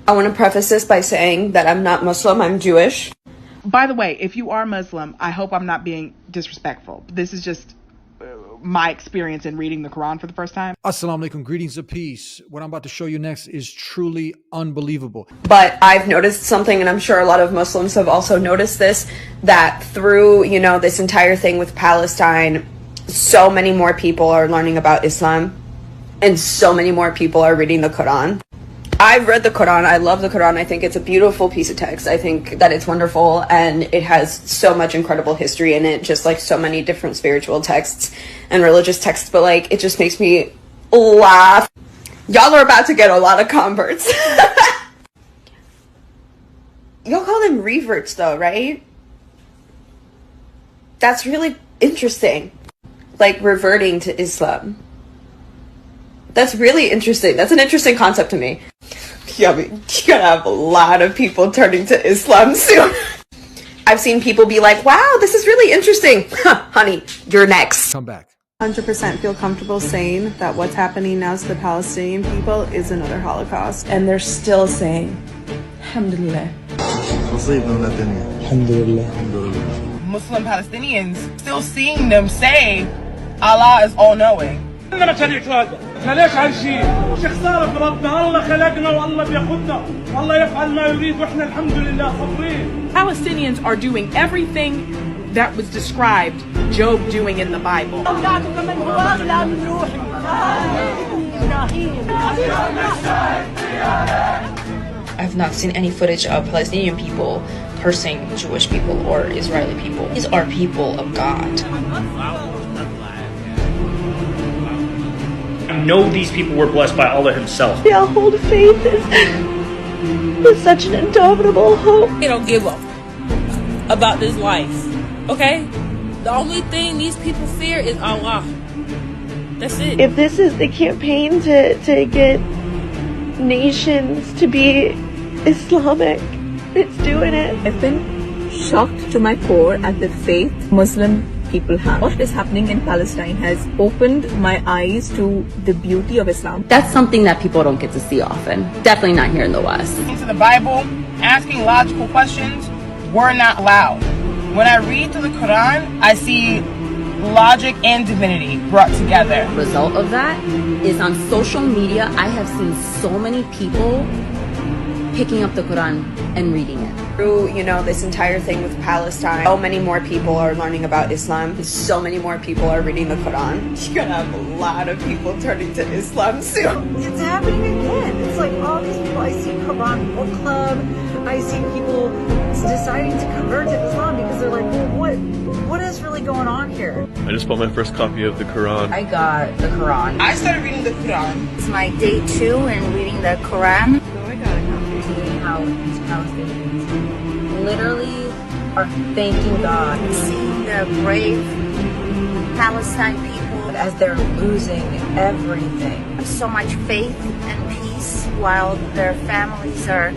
I want to preface this by saying that I'm not Muslim, I'm Jewish. By the way, if you are Muslim, I hope I'm not being disrespectful. This is just my experience in reading the Quran for the first time. Assalamu alaikum, greetings of peace. What I'm about to show you next is truly unbelievable. But I've noticed something, and I'm sure a lot of Muslims have also noticed this, that through, this entire thing with Palestine, so many more people are learning about Islam, and so many more people are reading the Quran. I've read the Quran. I love the Quran. I think it's a beautiful piece of text. I think that it's wonderful, and it has so much incredible history in it, just like so many different spiritual texts and religious texts, but like it just makes me laugh. Y'all are about to get a lot of converts. Y'all call them reverts though, right? That's really interesting. Like reverting to Islam. That's really interesting. That's an interesting concept to me. Yeah, I mean, you're gonna have a lot of people turning to Islam soon. I've seen people be like, wow, this is really interesting. Honey, you're next. Come back. 100% feel comfortable saying that what's happening now to the Palestinian people is another Holocaust. And they're still saying, Alhamdulillah. Muslim Palestinians still seeing them say Allah is all-knowing. ليش عايشين؟ شو خسارة في ربنا؟ الله خلقنا والله بياخذنا والله يفعل ما يريد واحنا الحمد لله صابرين. Palestinians are doing everything that was described Job doing in the Bible. I've not seen any footage of Palestinian people cursing Jewish people or Israeli people. These are people of God. I know these people were blessed by Allah himself. They all hold faith is such an indomitable hope. They don't give up about this life, okay? The only thing these people fear is Allah. That's it. If this is the campaign to get nations to be Islamic, it's doing it. I've been shocked to my core at the faith Muslim people have. What is happening in Palestine has opened my eyes to the beauty of Islam. That's something that people don't get to see often. Definitely not here in the West. Into the Bible, asking logical questions were not allowed. When I read through the Quran, I see logic and divinity brought together. The result of that is on social media, I have seen so many people picking up the Quran and reading it. Through, this entire thing with Palestine, so many more people are learning about Islam. So many more people are reading the Quran. You're gonna have a lot of people turning to Islam soon. It's happening again. It's like all these people. I see Quran book club. I see people deciding to convert to Islam because they're like, what is really going on here? I just bought my first copy of the Quran. I got the Quran. I started reading the Quran. It's my day 2 in reading the Quran. So I got a copy. Seeing how these Palestinians literally are thanking God. Seeing the brave Palestine people as they're losing everything. So much faith and peace while their families are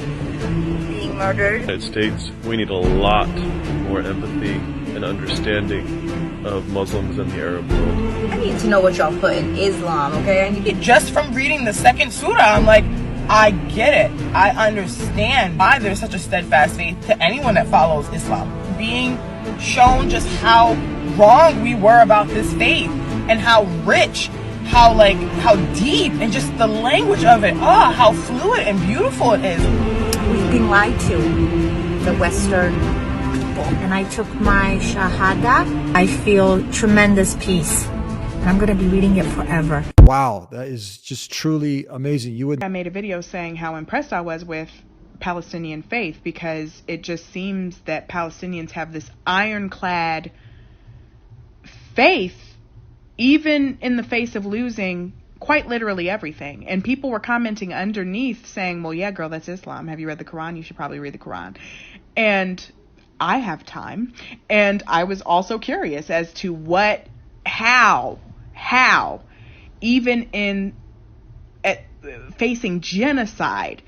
being murdered. United States, we need a lot more empathy and understanding of Muslims in the Arab world. I need to know what y'all put in Islam, okay? Just from reading the second surah, I'm like, I get it. I understand why there's such a steadfast faith to anyone that follows Islam. Being shown just how wrong we were about this faith and how rich, how deep, and just the language of it. How fluid and beautiful it is. We've been lied to, the Western people. And I took my Shahada. I feel tremendous peace. I'm going to be reading it forever. Wow, that is just truly amazing. I made a video saying how impressed I was with Palestinian faith because it just seems that Palestinians have this ironclad faith even in the face of losing quite literally everything. And people were commenting underneath saying, well, yeah, girl, that's Islam. Have you read the Quran? You should probably read the Quran. And I have time. And I was also curious as to how even in facing genocide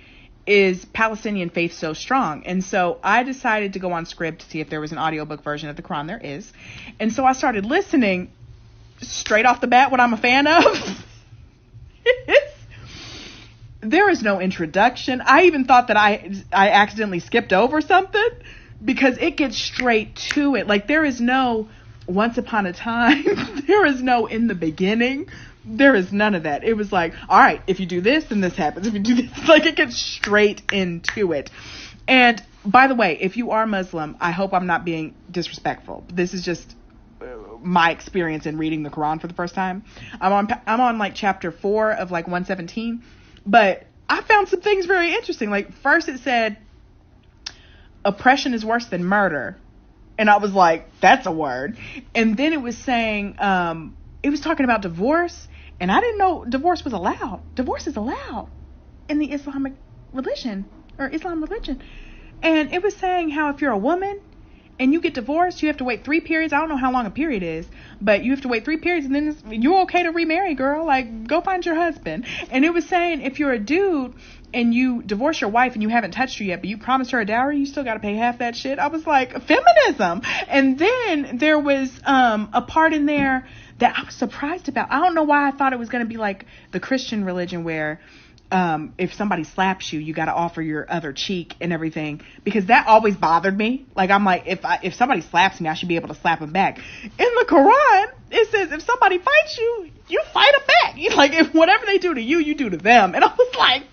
is Palestinian faith so strong. And so I decided to go on Scribd to see if there was an audiobook version of the Quran. There is. And so I started listening. Straight off the bat, what I'm a fan of there is no introduction. I even thought that I accidentally skipped over something because it gets straight to it. Like, there is no once upon a time. There is no in the beginning. There is none of that. It was like, all right, if you do this, then this happens. If you do this, like, it gets straight into it. And by the way, if you are Muslim, I hope I'm not being disrespectful. This is just my experience in reading the Quran for the first time. I'm on like chapter 4 of like 117, but I found some things very interesting. Like, first it said oppression is worse than murder, and I was like, that's a word. And then it was saying it was talking about divorce, and I didn't know divorce was allowed. Divorce is allowed in the Islamic religion, or Islam religion. And it was saying how if you're a woman and you get divorced, you have to wait 3 periods. I don't know how long a period is, but you have to wait 3 periods, and then you're okay to remarry, girl. Like, go find your husband. And it was saying if you're a dude and you divorce your wife and you haven't touched her yet, but you promised her a dowry, you still got to pay half that shit. I was like, feminism. And then there was a part in there that I was surprised about. I don't know why I thought it was going to be like the Christian religion where if somebody slaps you, you got to offer your other cheek and everything, because that always bothered me. Like, I'm like, if somebody slaps me, I should be able to slap them back. In the Quran, it says if somebody fights you, you fight them back. You, like, if whatever they do to you, you do to them. And I was like,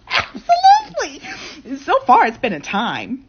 absolutely. So far, it's been a time.